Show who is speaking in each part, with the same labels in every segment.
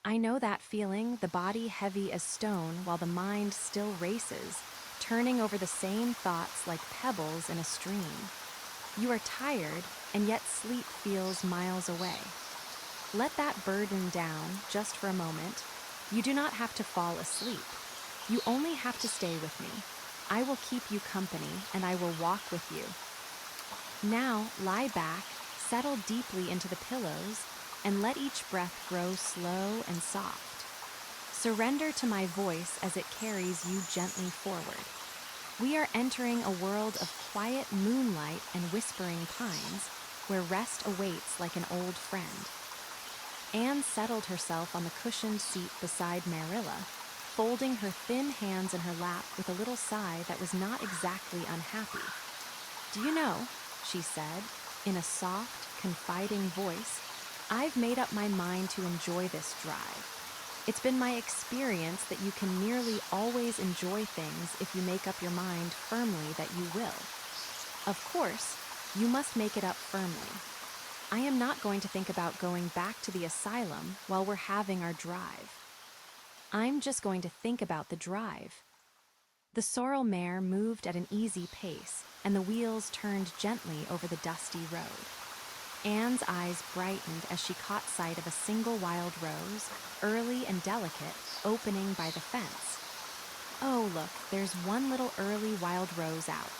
Speaker 1: I know that feeling, the body heavy as stone while the mind still races, turning over the same thoughts like pebbles in a stream. You are tired, and yet sleep feels miles away. Let that burden down just for a moment. You do not have to fall asleep. You only have to stay with me. I will keep you company, and I will walk with you. Now, lie back, settle deeply into the pillows, and let each breath grow slow and soft. Surrender to my voice as it carries you gently forward. We are entering a world of quiet moonlight and whispering pines, where rest awaits like an old friend. Anne settled herself on the cushioned seat beside Marilla, folding her thin hands in her lap with a little sigh that was not exactly unhappy. "Do you know," she said, in a soft, confiding voice, "I've made up my mind to enjoy this drive. It's been my experience that you can nearly always enjoy things if you make up your mind firmly that you will. Of course, you must make it up firmly. I am not going to think about going back to the asylum while we're having our drive. I'm just going to think about the drive." The sorrel mare moved at an easy pace, and the wheels turned gently over the dusty road. Anne's eyes brightened as she caught sight of a single wild rose, early and delicate, opening by the fence. "Oh, look, there's one little early wild rose out.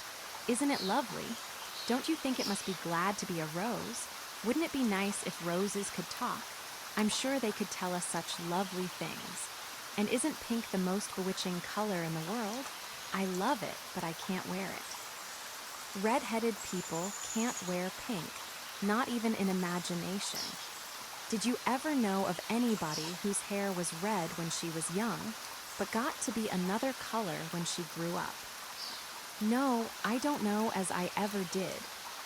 Speaker 1: Isn't it lovely? Don't you think it must be glad to be a rose? Wouldn't it be nice if roses could talk? I'm sure they could tell us such lovely things. And isn't pink the most bewitching color in the world? I love it, but I can't wear it. Red-headed people can't wear pink, not even in imagination. Did you ever know of anybody whose hair was red when she was young, but got to be another color when she grew up?" "No, I don't know as I ever did,"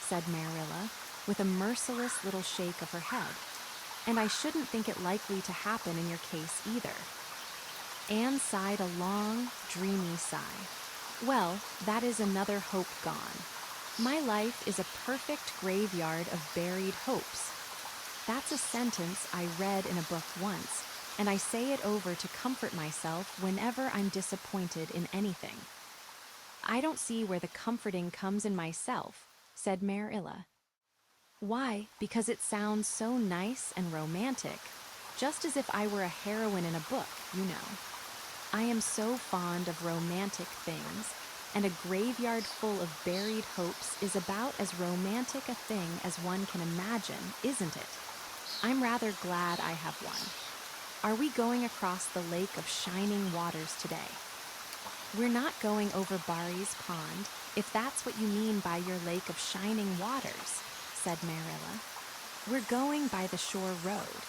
Speaker 1: said Marilla, with a merciless little shake of her head. "And I shouldn't think it likely to happen in your case either." Anne sighed a long, dreamy sigh. "Well, that is another hope gone. My life is a perfect graveyard of buried hopes." That's a sentence I read in a book once, and I say it over to comfort myself whenever I'm disappointed in anything. "I don't see where the comforting comes in myself," said Marilla. "Why, because it sounds so nice and romantic, just as if I were a heroine in a book, you know. I am so fond of romantic things, and a graveyard full of buried hopes is about as romantic a thing as one can imagine, isn't it? I'm rather glad I have one. Are we going across the lake of shining waters today?" "We're not going over Barry's pond, if that's what you mean by your lake of shining waters," said Marilla. "We're going by the shore road."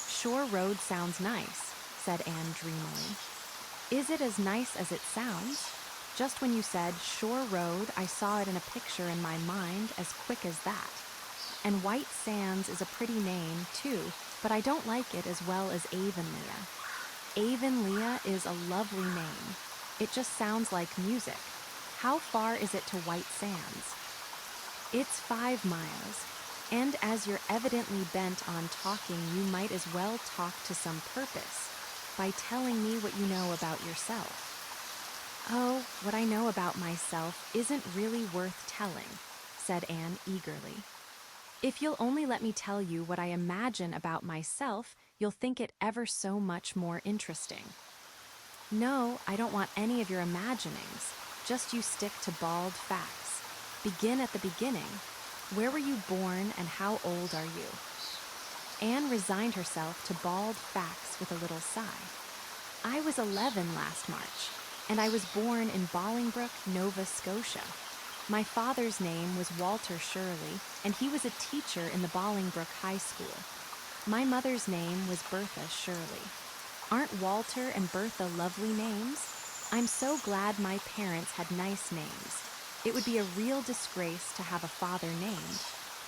Speaker 1: "Shore road sounds nice," said Anne dreamily. "Is it as nice as it sounds? Just when you said shore road, I saw it in a picture in my mind as quick as that. And White Sands is a pretty name, too, but I don't like it as well as Avonlea. Avonlea is a lovely name. It just sounds like music. How far is it to White Sands?" "It's 5 miles. And as you're evidently bent on talking, you might as well talk to some purpose by telling me what you know about yourself." "Oh, what I know about myself isn't really worth telling," said Anne eagerly. "If you'll only let me tell you what I imagine about myself, you'll think it ever so much more interesting." "No, I don't want any of your imaginings. Just you stick to bald facts. Begin at the beginning. Where were you born and how old are you?" Anne resigned herself to bald facts with a little sigh. "I was 11 last March, and I was born in Bolingbroke, Nova Scotia. My father's name was Walter Shirley, and he was a teacher in the Bolingbroke High School. My mother's name was Bertha Shirley. Aren't Walter and Bertha lovely names? I'm so glad my parents had nice names. It would be a real disgrace to have a father named,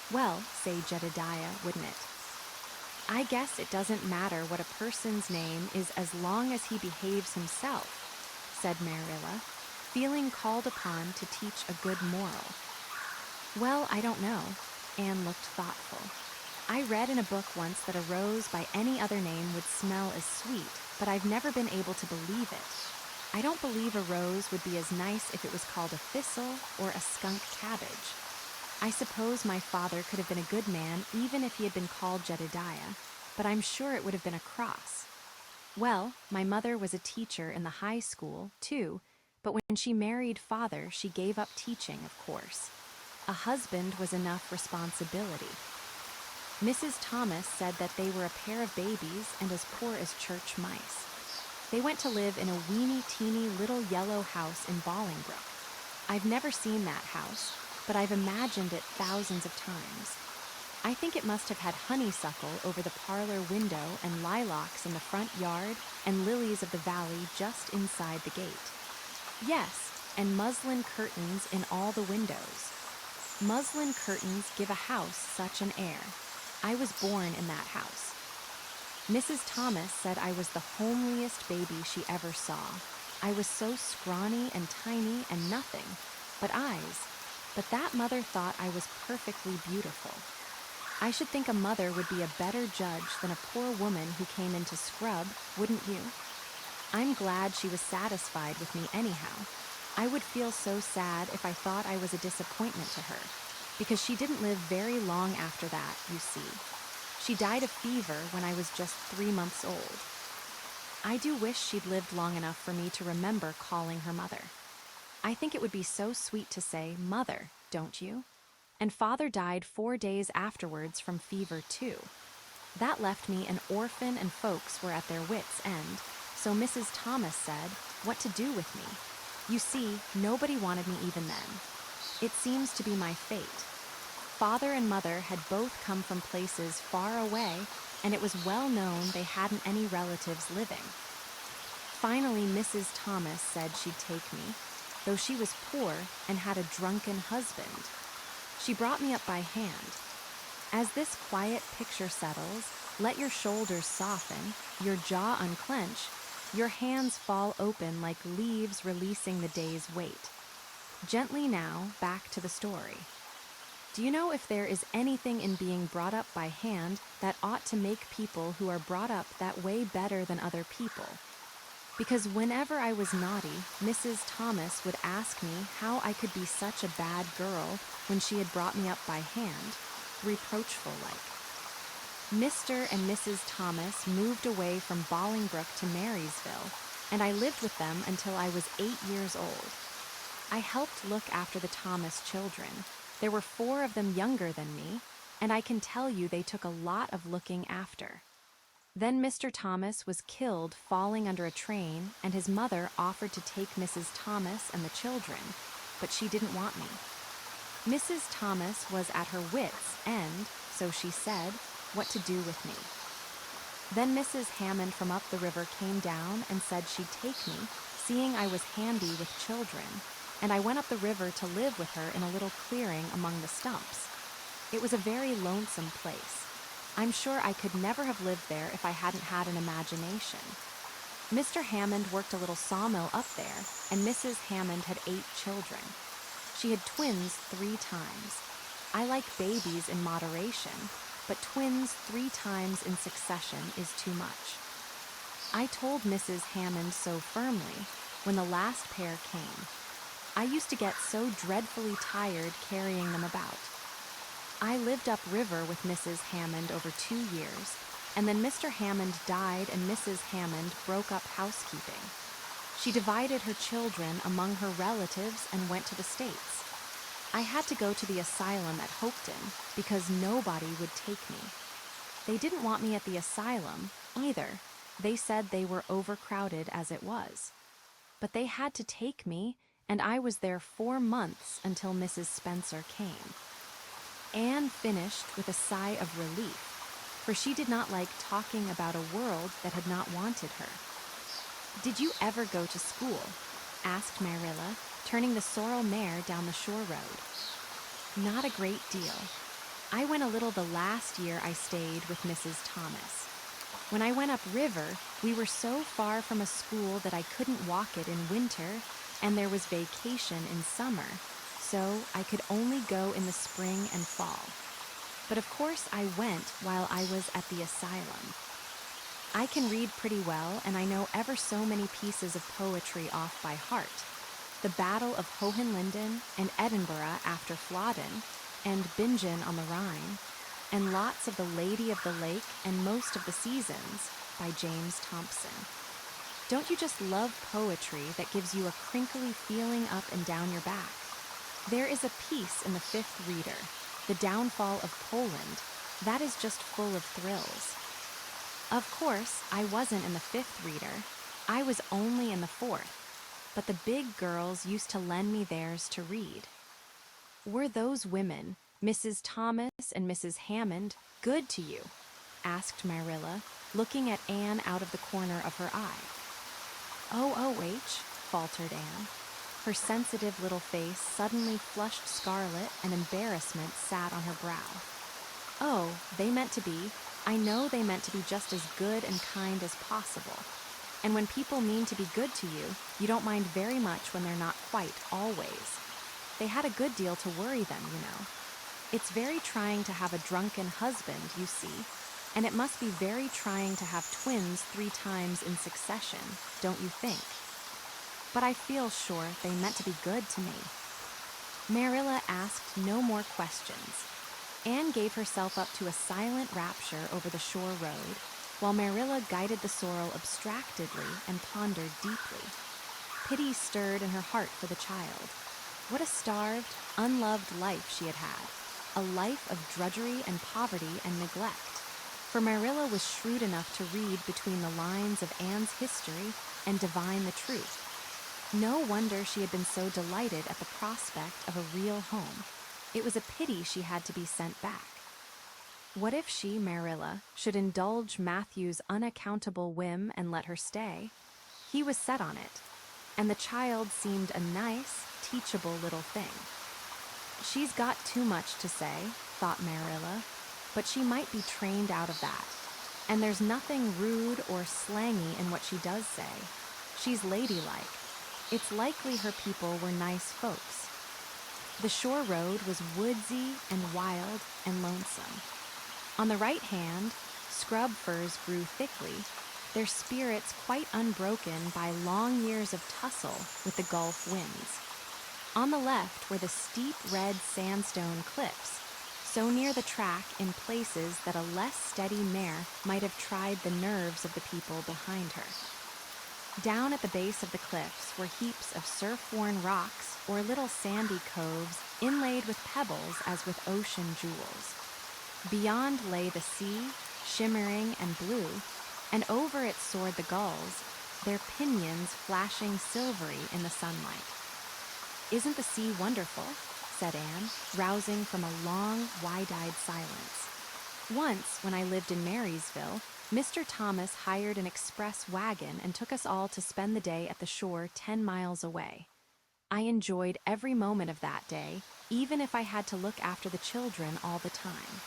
Speaker 1: well, say Jedediah, wouldn't it? I guess it doesn't matter what a person's name is as long as he behaves himself," said Marilla, feeling called upon to teach a good moral. "Well, I don't know." Anne looked thoughtful. I read in a book once that a rose by any other name would smell as sweet, but I've never been able to believe it. I don't believe a rose would be as nice if it was called a thistle or a skunk cabbage. I suppose my father could have been a good man even if he had been called Jedediah, but I'm sure it would have been a cross. Well, my mother was a teacher in the high school, too, but when she married father, she gave up teaching, of course. A husband was enough responsibility. Mrs. Thomas said that they were a pair of babies and as poor as church mice. They went to live in a weeny-teeny little yellow house in Bolingbroke. I've never seen that house, but I've imagined it thousands of times. I think it must have had honeysuckle over the parlor window and lilacs in the front yard and lilies of the valley just inside the gate. Yes, and muslin curtains in all the windows. Muslin curtains give a house such an air. I was born in that house. Mrs. Thomas said I was the homeliest baby she ever saw. I was so scrawny and tiny and nothing, but eyes. But that mother thought I was perfectly beautiful. I should think a mother would be a better judge than a poor woman who came in to scrub, wouldn't you? I'm glad she was satisfied with me anyhow. I would feel so sad if I thought I was a disappointment to her, because she didn't live very long after that, you see. She died of fever when I was just 3 months old. I do wish she'd lived long enough for me to remember calling her mother. I think it would be so sweet to say mother, don't you? And father died 4 days afterwards from fever too. That left me an orphan and folks were at their wits' end, so Mrs. Thomas said, what to do with me? You see, nobody wanted me even then. It seems to be my fate. Father and mother had both come from places far away, and it was well known they hadn't any relatives living. Finally, Mrs. Thomas said she'd take me, though she was poor and had a drunken husband. She brought me up by hand. As this quiet picture settles, let your shoulders soften, your jaw unclench, your hands fall open like leaves releasing the day's weight. Gently now, back to the story. Do you know if there is anything in being brought up by hand that ought to make people who are brought up that way better than other people? Because whenever I was naughty, Mrs. Thomas would ask me how I could be such a bad girl when she had brought me up by hand, reproachful-like. Mr. and Mrs. Thomas moved away from Bolingbroke to Marysville, and I lived with them until I was 8 years old. I helped look after the Thomas children. There were 4 of them younger than me, and I can tell you they took a lot of looking after. Then Mr. Thomas was killed falling under a train, and his mother offered to take Mrs. Thomas and the children, but she didn't want me. Mrs. Thomas was at her wits' end, so she said, what to do with me. Then Mrs. Hammond from up the river came down and said she'd take me, seeing I was handy with children, and I went up the river to live with her in a little clearing among the stumps. It was a very lonesome place. I'm sure I could never have lived there if I hadn't had an imagination. Mr. Hammond worked a little sawmill up there, and Mrs. Hammond had 8 children. She had twins 3 times. I like babies in moderation, but twins 3 times in succession is too much. I told Mrs. Hammond so firmly when the last pair came. I used to get so dreadfully tired carrying them about. I lived upriver with Mrs. Hammond over 2 years, and then Mr. Hammond died and Mrs. Hammond broke up housekeeping. She divided her children among her relatives and went to the States. I had to go to the asylum at Hopeton because nobody would take me. They didn't want me at the asylum either. They said they were overcrowded as it was. But they had to take me, and I was there 4 months until Mrs. Spencer came. Anne finished with a sigh of relief, for she did not like talking about a world that had not wanted her. "Did you ever go to school?" asked Marilla, turning the sorrel mare down the shore road. "Not a great deal. I went a little the last year I stayed with Mrs. Thomas. When I went upriver, we were so far from a school that I couldn't walk it in winter, and there was vacation in summer, so I could only go in the spring and fall. But of course I went while I was at the asylum. I can read pretty well, and I know ever so many pieces of poetry off by heart. The Battle of Hohenlinden and Edinburgh after Flodden, and Bingen on the Rhine, and lots of The Lady of the Lake and Most of the Seasons by James Thompson. Don't you just love poetry that gives you a crinkly feeling up and down your back? There is a piece in the Fifth Reader, The Downfall of Poland, that is just full of thrills. Of course, I wasn't in the Fifth Reader. I was only in the Fourth, but the big girls used to lend me theirs to read. Were those women, Mrs. Thomas and Mrs. Hammond, good to you? Asked Marilla, looking at Anne out of the corner of her eye. "Oh, faltered Anne. Her sensitive little face suddenly flushed scarlet and embarrassment sat on her brow. "Oh, they meant to be. I know they meant to be just as good and kind as possible. And when people mean to be good to you, you don't mind very much when they're not quite, always. They had a good deal to worry them, you know. It's very trying to have a drunken husband, you see, and it must be very trying to have twins 3 times in succession, don't you think? But I feel sure they meant to be good to me." Marilla asked no more questions. Anne gave herself up to a silent rapture over the shore road, while Marilla guided the sorrel abstractedly and pondered deeply. Pity stirred in her heart for the child. What a starved, unloved life she had had, a life of drudgery and poverty and neglect. For Marilla was shrewd enough to read between the lines of Anne's history and divine the truth. No wonder she had been so delighted at the prospect of a real home. It was a pity she had to be sent back. What if she, Marilla, should indulge Matthew's unaccountable whim and let her stay? He was set on it, and the child seemed a nice, teachable little thing. She's got too much to say, thought Marilla, but she might be trained out of that. And there's nothing rude or slangy in what she does say. She's ladylike. It's likely her people were nice folks. The shore road was woodsy and wild and lonesome. On the right hand, scrub firs grew thickly, their spirits quite unbroken by long years of tussle with the Gulf winds. On the left were the steep red sandstone cliffs, so near the track in places that a less steady mare might have tried the nerves of the people behind her. Down at the base of the cliffs were heaps of surf-worn rocks or little sandy coves inlaid with pebbles as with ocean jewels. Beyond lay the sea, shimmering and blue, and over it soared the gulls, their pinions flashing silvery in the sunlight. "Isn't the sea wonderful?" said Anne, rousing from a long, wide-eyed silence. "Once, when I lived in Marysville, Mr. Thomas hired an express wagon and took us all to spend the day at the shore 10 miles away. I enjoyed every moment of that day, even if I had to look after the children all the time.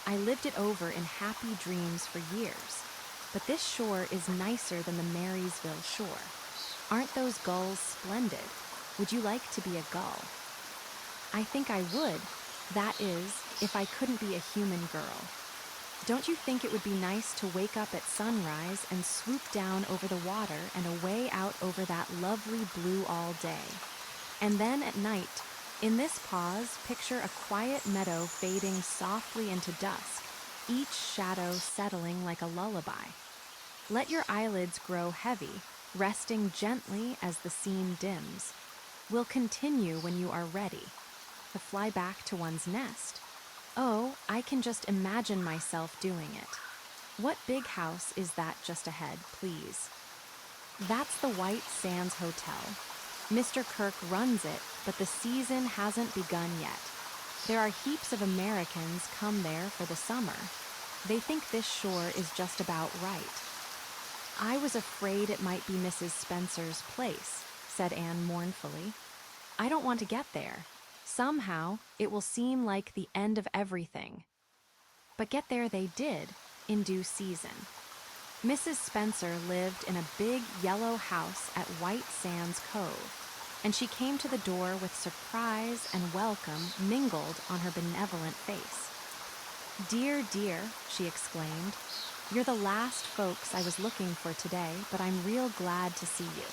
Speaker 1: I lived it over in happy dreams for years. But this shore is nicer than the Marysville shore. Aren't those gulls splendid? Would you like to be a gull?" "I think I would. That is, if I couldn't be a human girl. Don't you think it would be nice to wake up at sunrise and swoop down over the water and away out over that lovely blue all day? And then at night, in this pause, picture a quiet meadow fading softly into dusk, each shadow settling like a lullaby. Let your eyelids grow heavy, resting gently as the scene dims. We'll continue when you are ready. To fly back to one's nest. Oh, I can just imagine myself doing it. What big house is that just ahead, please?" "That's the White Sands Hotel. Mr. Kirk runs it, but the season hasn't begun yet. There are heaps of Americans come there for the summer. They think this shore is just about right." "I was afraid it might be Mrs. Spencer's place," said Anne mournfully. "I don't want to get there. Somehow, it will seem like the end of everything." But get there they did, in due season. Mrs. Spencer lived in a big yellow house at White Sands Cove, and she came to the door with surprise and welcome mingled on her benevolent face. "Dear, dear," she exclaimed, "you're the last folks I was looking for today, but I'm real glad to see you.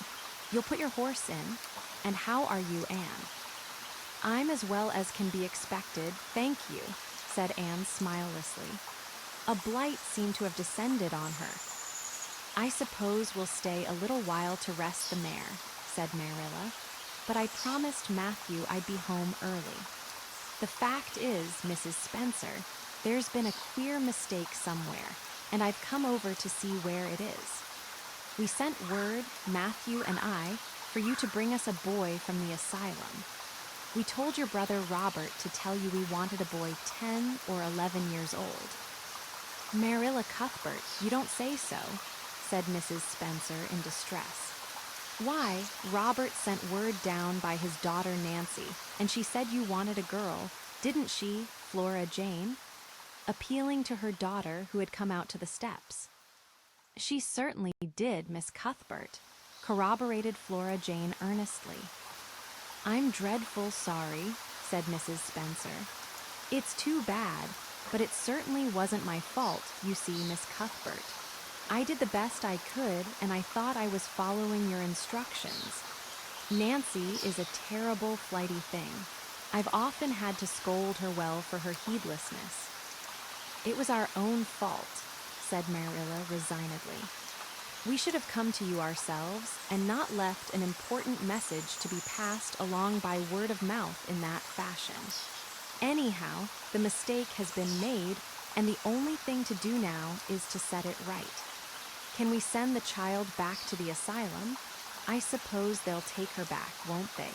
Speaker 1: You'll put your horse in? And how are you, Anne?" "I'm as well as can be expected, thank you," said Anne smilelessly. A blight seemed to have descended on her. "I suppose we'll stay a little while to rest the mare," said Marilla, "but I promised Matthew I'd be home early. The fact is, Mrs. Spencer, there's been a queer mistake somewhere, and I've come over to see where it is. We sent word, Matthew and I, for you to bring us a boy from the asylum. We told your brother Robert to tell you we wanted a boy 10 or 11 years old." "Marilla Cuthbert, you don't say so," said Mrs. Spencer in distress. "Why, Robert sent word down by his daughter Nancy, and she said you wanted a girl, didn't she, Flora Jane?" appealing to her daughter who had come out to the steps. "She certainly did, Miss Cuthbert," corroborated Flora Jane earnestly. "I'm dreadful sorry," said Mrs. Spencer. "It's too bad, but it certainly wasn't my fault, you see, Miss Cuthbert. I did the best I could, and I thought I was following your instructions. Nancy is a terrible, flighty thing. I've often had to scold her well for her heedlessness." "It was our own fault," said Marilla resignedly. "We should have come to you ourselves and not left an important message to be passed along by word of mouth in that fashion. Anyhow, the mistake has been made, and the only thing to do now is to set it right. Can we send the child back to the asylum? I suppose they'll take her back, won't they?"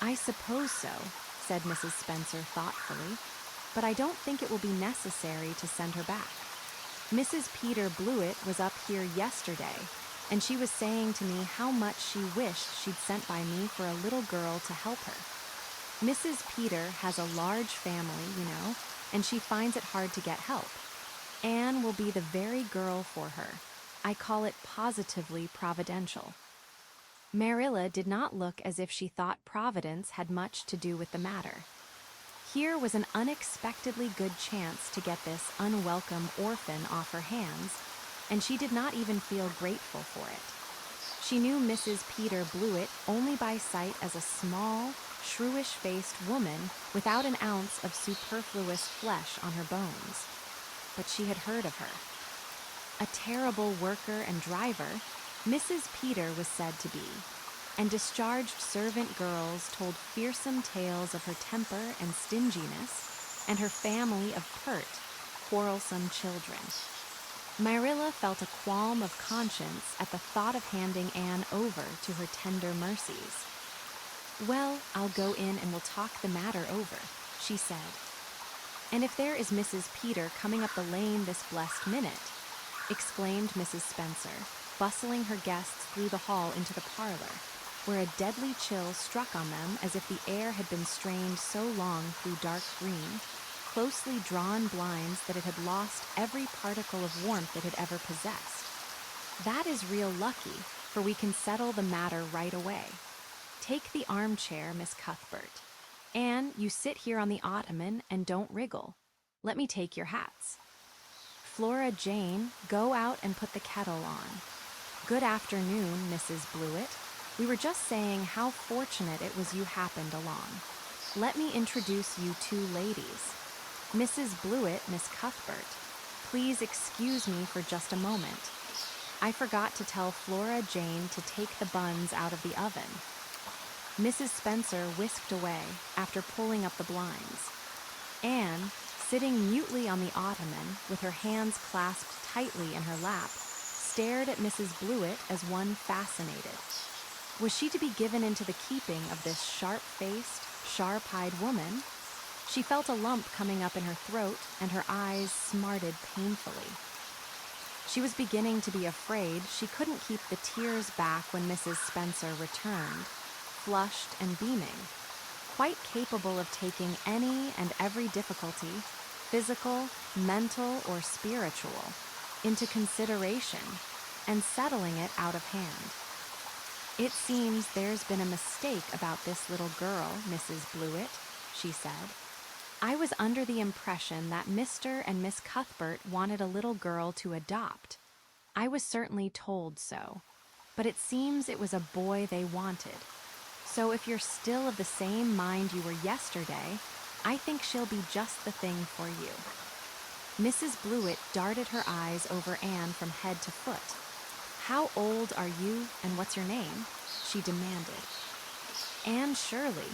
Speaker 1: "I suppose so," said Mrs. Spencer thoughtfully, "but I don't think it will be necessary to send her back. Mrs. Peter Blewett was up here yesterday, and she was saying to me how much she wished she'd sent by me for a little girl to help her. Mrs. Peter has a large family, you know, and she finds it hard to get help. Anne will be the very girl for her. I call it positively providential." Marilla did not look as if she thought Providence had much to do with the matter. Here was an unexpectedly good chance to get this unwelcome orphan off her hands, and she did not even feel grateful for it. She knew Mrs. Peter Blewett only by sight as a small, shrewish-faced woman without an ounce of superfluous flesh on her bones. But she had heard of her. A terrible worker and driver, Mrs. Peter was said to be, and discharged servant girls told fearsome tales of her temper and stinginess, and her family of pert, quarrelsome children. Marilla felt a qualm of conscience at the thought of handing Anne over to her tender mercies. "Well, I'll go in and we'll talk the matter over," she said. "And if there is Mrs. Peter coming up the lane this blessed minute," exclaimed Mrs. Spencer, bustling her guests through the hall into the parlor, where a deadly chill struck on them as if the air had been strained so long through dark green, closely drawn blinds that it had lost every particle of warmth it had ever possessed. "That is real lucky, for we can settle the matter right away. Take the armchair, Miss Cuthbert. Anne, you sit here on the ottoman and don't wriggle. Let me take your hats. Flora Jane, go out and put the kettle on. Good afternoon, Mrs. Blewett. We were just saying how fortunate it was you happened along. Let me introduce you two ladies. Mrs. Blewett, Miss Cuthbert. Please excuse me for just a moment. I forgot to tell Flora Jane to take the buns out of the oven." Mrs. Spencer whisked away after pulling up the blinds. Anne, sitting mutely on the ottoman with her hands clasped tightly in her lap, stared at Mrs. Blewett as one fascinated. Was she to be given into the keeping of this sharp-faced, sharp-eyed woman? She felt a lump coming up in her throat, and her eyes smarted painfully. She was beginning to be afraid she couldn't keep the tears back when Mrs. Spencer returned, flushed and beaming, quite capable of taking any and every difficulty, physical, mental, or spiritual, into consideration and settling it out of hand. "It seems there's been a mistake about this little girl, Mrs. Blewett," she said. I was under the impression that Mr. and Miss Cuthbert wanted a little girl to adopt. I was certainly told so. But it seems it was a boy they wanted. So if you're still of the same mind you were yesterday, I think she'll be just the thing for you. Mrs. Blewett darted her eyes over Anne from head to foot. How old are you and what's your name? She demanded. Anne Shirley,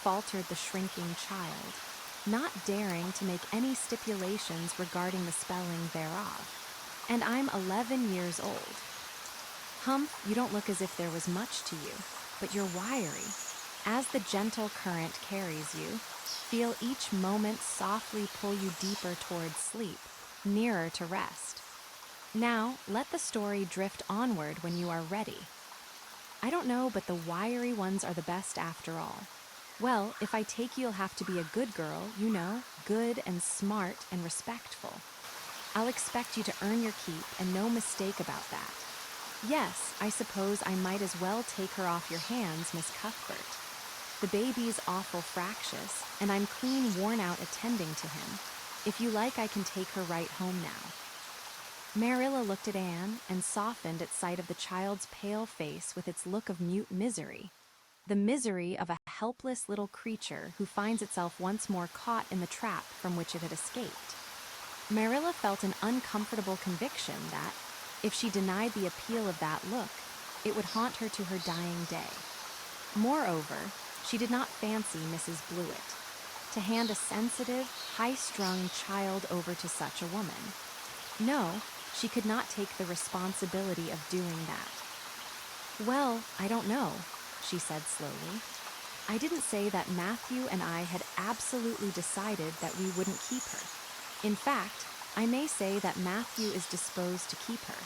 Speaker 1: faltered the shrinking child, not daring to make any stipulations regarding the spelling thereof. And I'm 11 years old. Humph, you don't look as if there was much to you, but you're wiry. As the gentle current carries you, feel each moment softly pull you deeper towards sleep, nearer to rest. Now, let the story drift onward when you are ready. I don't know, but the wiry ones are the best after all. Well, if I take you, you'll have to be a good girl, you know, good and smart and respectful. I'll expect you to earn your keep and no mistake about that. Yes, I suppose I might as well take her off your hands, Miss Cuthbert. The baby's awful fractious, and I'm clean worn out attending to him. If you like, I can take her right home now. Marilla looked at Anne and softened at sight of the child's pale face with its look of mute misery. The misery of a helpless little creature who finds itself once more caught in the trap from which it had escaped. Marilla felt an uncomfortable conviction that, if she denied the appeal of that look, it would haunt her to her dying day. Moreover, she did not fancy Mrs. Blewett to hand a sensitive, high-strung child over to such a woman. No, she could not take the responsibility of doing that. Well, I don't know, she said slowly. I didn't say that Matthew and I had absolutely decided that we wouldn't keep her. In fact, I may say that Matthew is disposed to keep her.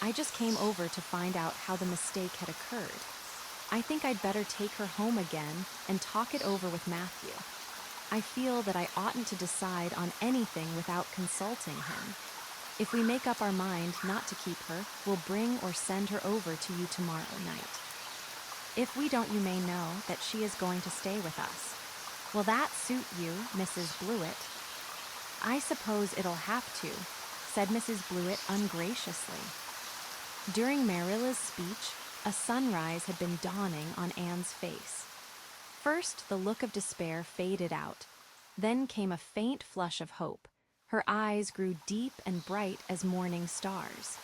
Speaker 1: I just came over to find out how the mistake had occurred. I think I'd better take her home again and talk it over with Matthew. I feel that I oughtn't to decide on anything without consulting him. If we make up our mind not to keep her, we'll bring or send her over to you tomorrow night. If we don't, you may know that she is going to stay with us. Will that suit you, Mrs. Blewett? I suppose it'll have to, said Mrs. Blewett ungraciously. During Marilla's speech, a sunrise had been dawning on Anne's face. First, the look of despair faded out. Then came a faint flush of hope. Her eyes grew deep and bright as morning stars.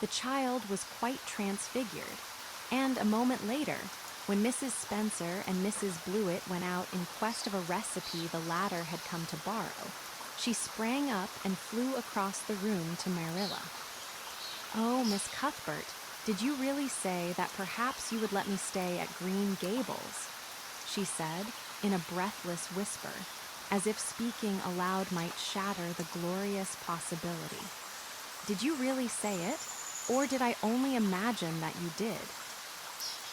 Speaker 1: The child was quite transfigured, and a moment later, when Mrs. Spencer and Mrs. Blewett went out in quest of a recipe the latter had come to borrow, she sprang up and flew across the room to Marilla. Oh, Miss Cuthbert, did you really say that perhaps you would let me stay at Green Gables? She said, in a breathless whisper, as if speaking aloud might shatter the glorious possibility. Did you really say it, or did I only imagine that you did?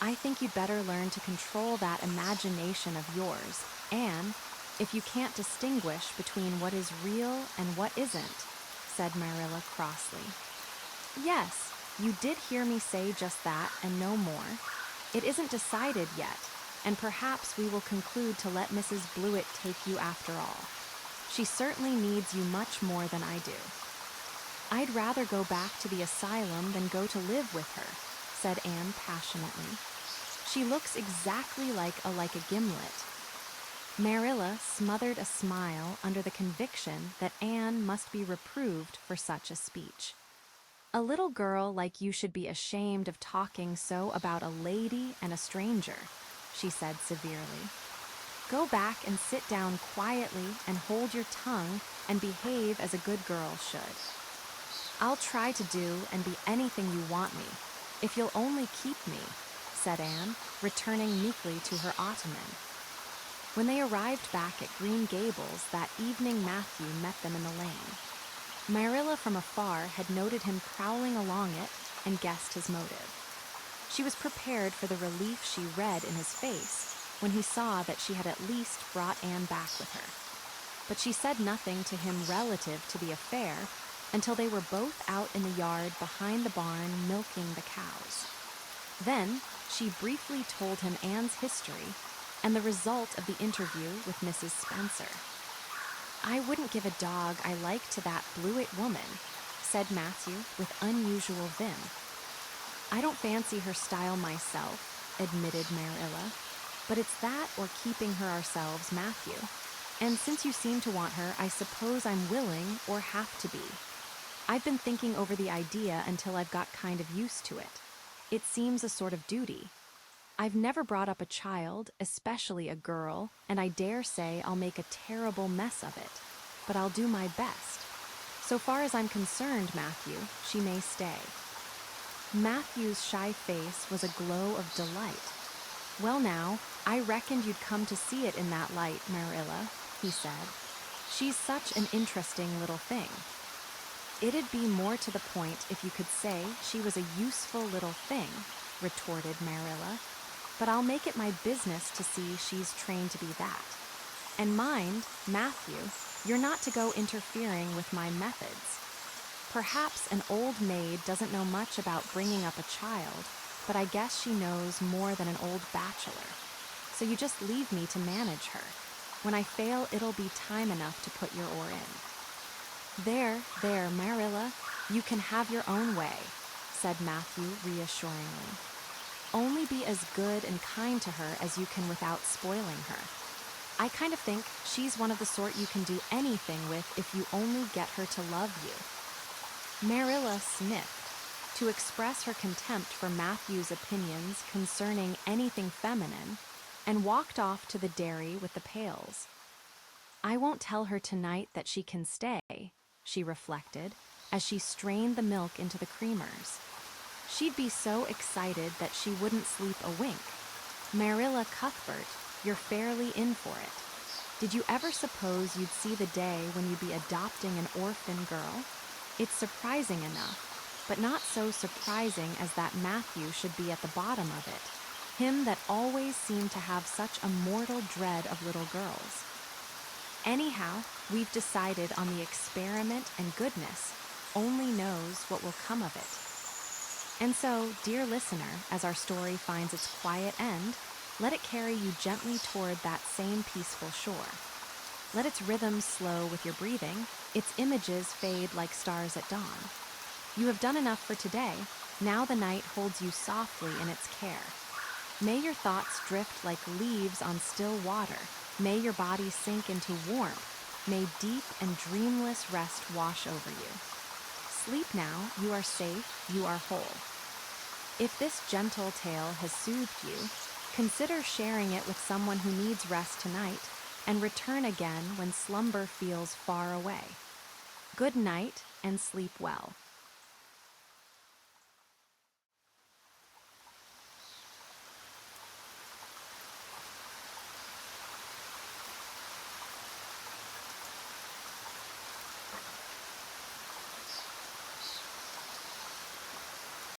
Speaker 1: I think you'd better learn to control that imagination of yours, Anne, if you can't distinguish between what is real and what isn't, said Marilla crossly. Yes, you did hear me say just that and no more. It isn't decided yet, and perhaps we will conclude to let Mrs. Blewett take you after all. She certainly needs you much more than I do. I'd rather go back to the asylum than go to live with her, said Anne passionately. She looks exactly like a gimlet. Marilla smothered a smile under the conviction that Anne must be reproved for such a speech. A little girl like you should be ashamed of talking so about a lady and a stranger, she said severely. Go back and sit down quietly and hold your tongue and behave as a good girl should. I'll try to do and be anything you want me, if you'll only keep me, said Anne, returning meekly to her ottoman. When they arrived back at Green Gables that evening, Matthew met them in the lane. Marilla from afar had noted him prowling along it and guessed his motive. She was prepared for the relief she read in his face when he saw that she had at least brought Anne back with her. But she said nothing to him relative to the affair until they were both out in the yard behind the barn milking the cows. Then she briefly told him Anne's history and the result of the interview with Mrs. Spencer. I wouldn't give a dog I like to that blue-eyed woman, said Matthew with unusual vim. I don't fancy her style myself, admitted Marilla, but it's that or keeping her ourselves, Matthew. And since you seem to want her, I suppose I'm willing or have to be. I've been thinking over the idea until I've got kind of used to it. It seems a sort of duty. I've never brought up a child, especially a girl, and I dare say I'll make a terrible mess of it. But I'll do my best. So far as I'm concerned, Matthew, she may stay. Matthew's shy face was a glow of delight. Well now, I reckoned you'd come to see it in that light, Marilla, he said. She's such an interesting little thing. It'd be more to the point if you could say she was a useful little thing, retorted Marilla. But I'll make it my business to see she's trained to be that. And mind, Matthew, you're not to go interfering with my methods. Perhaps an old maid doesn't know much about bringing up a child, but I guess she knows more than an old bachelor. So you just leave me to manage her. When I fail, it'll be time enough to put your oar in. There, Marilla, you can have your own way, said Matthew reassuringly. Only be as good and kind to her as you can without spoiling her. I kind of think she's one of the sort you can do anything with if you only get her to love you. Marilla sniffed, to express her contempt for Matthew's opinions concerning anything feminine, and walked off to the dairy with the pails. I won't tell her tonight that she can stay, she reflected, as she strained the milk into the creamers. She'd be so excited that she wouldn't sleep a wink. Marilla Cuthbert, you're fairly in for it. Did you ever suppose you'd see the day when you'd be adopting an orphan girl? It's surprising enough, but not so surprising as that Matthew should be at the bottom of it, him that always seemed to have such a mortal dread of little girls. Anyhow, we've decided on the experiment, and goodness only knows what will come of it. And so, dear listener, as our story finds its quiet end, let it carry you gently toward that same peaceful shore. Let its rhythm slow with your breathing, its images fade like stars at dawn. You have done enough for today. Now the night holds you softly in its care. May your thoughts drift like leaves on still water. May your body sink into warmth. May deep and dreamless rest wash over you. Sleep now, you are safe, you are whole. If this gentle tale has soothed you, consider sharing it with someone who needs rest tonight, and return again when slumber feels far away. Good night, and sleep well.